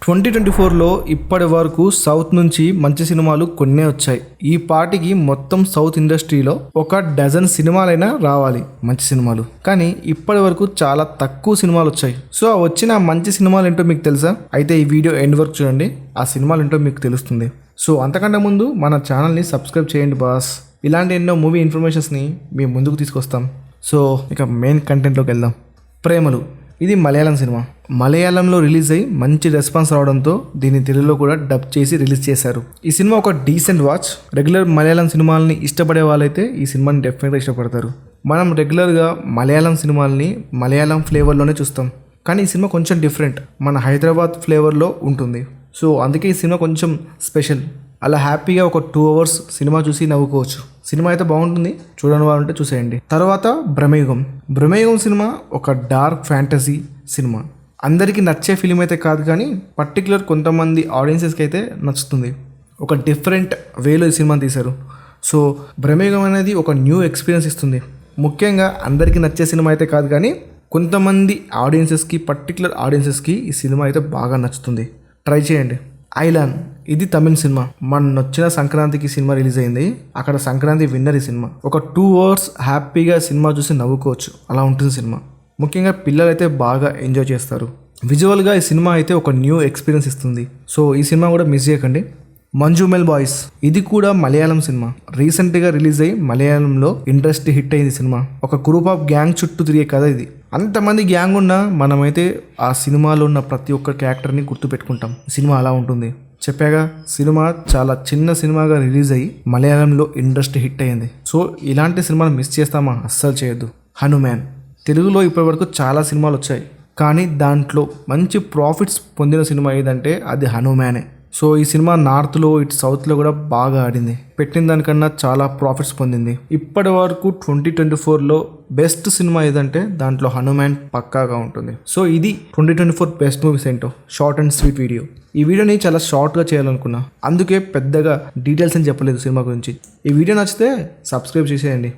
2024లో ఇప్పటి వరకు సౌత్ నుంచి మంచి సినిమాలు కొన్నే వచ్చాయి. ఈ పాటికి మొత్తం సౌత్ ఇండస్ట్రీలో ఒక డజన్ సినిమాలైనా రావాలి మంచి సినిమాలు. కానీ ఇప్పటి వరకు చాలా తక్కువ సినిమాలు వచ్చాయి. సో వచ్చిన మంచి సినిమాలు ఏంటో మీకు తెలుసా? అయితే ఈ వీడియో ఎండ్ వరకు చూడండి, ఆ సినిమాలు ఏంటో మీకు తెలుస్తుంది. సో అంతకంటే ముందు మన ఛానల్ని సబ్స్క్రైబ్ చేయండి బాస్. ఇలాంటి ఎన్నో మూవీ ఇన్ఫర్మేషన్స్ని మేము ముందుకు తీసుకొస్తాం. సో ఇక మెయిన్ కంటెంట్లోకి వెళ్దాం. ప్రేమలు, ఇది మలయాళం సినిమా. మలయాళంలో రిలీజ్ అయ్యి మంచి రెస్పాన్స్ రావడంతో దీన్ని తెలుగులో కూడా డబ్ చేసి రిలీజ్ చేశారు. ఈ సినిమా ఒక డీసెంట్ వాచ్. రెగ్యులర్ మలయాళం సినిమాలని ఇష్టపడే వాళ్ళైతే ఈ సినిమాని డెఫినెట్గా ఇష్టపడతారు. మనం రెగ్యులర్గా మలయాళం సినిమాలని మలయాళం ఫ్లేవర్లోనే చూస్తాం, కానీ ఈ సినిమా కొంచెం డిఫరెంట్, మన హైదరాబాద్ ఫ్లేవర్లో ఉంటుంది. సో అందుకే ఈ సినిమా కొంచెం స్పెషల్. అలా హ్యాపీగా ఒక 2 hours సినిమా చూసి నవ్వుకోవచ్చు. సినిమా అయితే బాగుంటుంది, చూడని వాళ్ళంటే చూసేయండి. తర్వాత భ్రమయుగం. భ్రమయుగం సినిమా ఒక డార్క్ ఫ్యాంటసీ సినిమా. అందరికీ నచ్చే ఫిలిం అయితే కాదు, కానీ పర్టికులర్ కొంతమంది ఆడియన్సెస్కి అయితే నచ్చుతుంది. ఒక డిఫరెంట్ వేలో ఈ సినిమా తీశారు. సో భ్రమయుగం అనేది ఒక న్యూ ఎక్స్పీరియన్స్ ఇస్తుంది. ముఖ్యంగా అందరికీ నచ్చే సినిమా అయితే కాదు, కానీ కొంతమంది ఆడియన్సెస్కి, పర్టికులర్ ఆడియన్సెస్కి ఈ సినిమా అయితే బాగా నచ్చుతుంది. ట్రై చేయండి. ఐలాన్, ఇది తమిళ సినిమా. వచ్చిన సంక్రాంతికి సినిమా రిలీజ్ అయింది. అక్కడ సంక్రాంతి విన్నర్ ఈ సినిమా. ఒక 2 hours హ్యాపీగా సినిమా చూసి నవ్వుకోవచ్చు, అలా ఉంటుంది సినిమా. ముఖ్యంగా పిల్లలు అయితే బాగా ఎంజాయ్ చేస్తారు. విజువల్గా ఈ సినిమా అయితే ఒక న్యూ ఎక్స్పీరియన్స్ ఇస్తుంది. సో ఈ సినిమా కూడా మిస్ చేయకండి. మంజుమెల్ బాయ్స్, ఇది కూడా మలయాళం సినిమా. రీసెంట్గా రిలీజ్ అయ్యి మలయాళంలో ఇండస్ట్రీ హిట్ అయింది సినిమా. ఒక గ్రూప్ ఆఫ్ గ్యాంగ్ చుట్టూ తిరిగే కథ ఇది. అంతమంది గ్యాంగ్ ఉన్నా మనమైతే ఆ సినిమాలో ఉన్న ప్రతి ఒక్క క్యారెక్టర్ని గుర్తుపెట్టుకుంటాం. సినిమా అలా ఉంటుంది. చెప్పాగా, సినిమా చాలా చిన్న సినిమాగా రిలీజ్ అయ్యి మలయాళంలో ఇండస్ట్రీ హిట్ అయ్యింది. సో ఇలాంటి సినిమాలు మిస్ చేస్తామా? అస్సలు చేయొద్దు. హనుమాన్, తెలుగులో ఇప్పటివరకు చాలా సినిమాలు వచ్చాయి, కానీ దాంట్లో మంచి ప్రాఫిట్స్ పొందిన సినిమా ఏదంటే అది హనుమానే. సో ఈ సినిమా నార్త్లో, ఇటు సౌత్లో కూడా బాగా ఆడింది. పెట్టిన దానికన్నా చాలా ప్రాఫిట్స్ పొందింది. ఇప్పటి వరకు 2024లో బెస్ట్ సినిమా ఏదంటే దాంట్లో హనుమాన్ పక్కాగా ఉంటుంది. సో ఇది 2024 బెస్ట్ మూవీస్ ఏంటో షార్ట్ అండ్ స్వీట్ వీడియో. ఈ వీడియోని చాలా షార్ట్గా చేయాలనుకున్నా, అందుకే పెద్దగా డీటెయిల్స్ అని చెప్పలేదు సినిమా గురించి. ఈ వీడియో నచ్చితే సబ్స్క్రైబ్ చేసేయండి.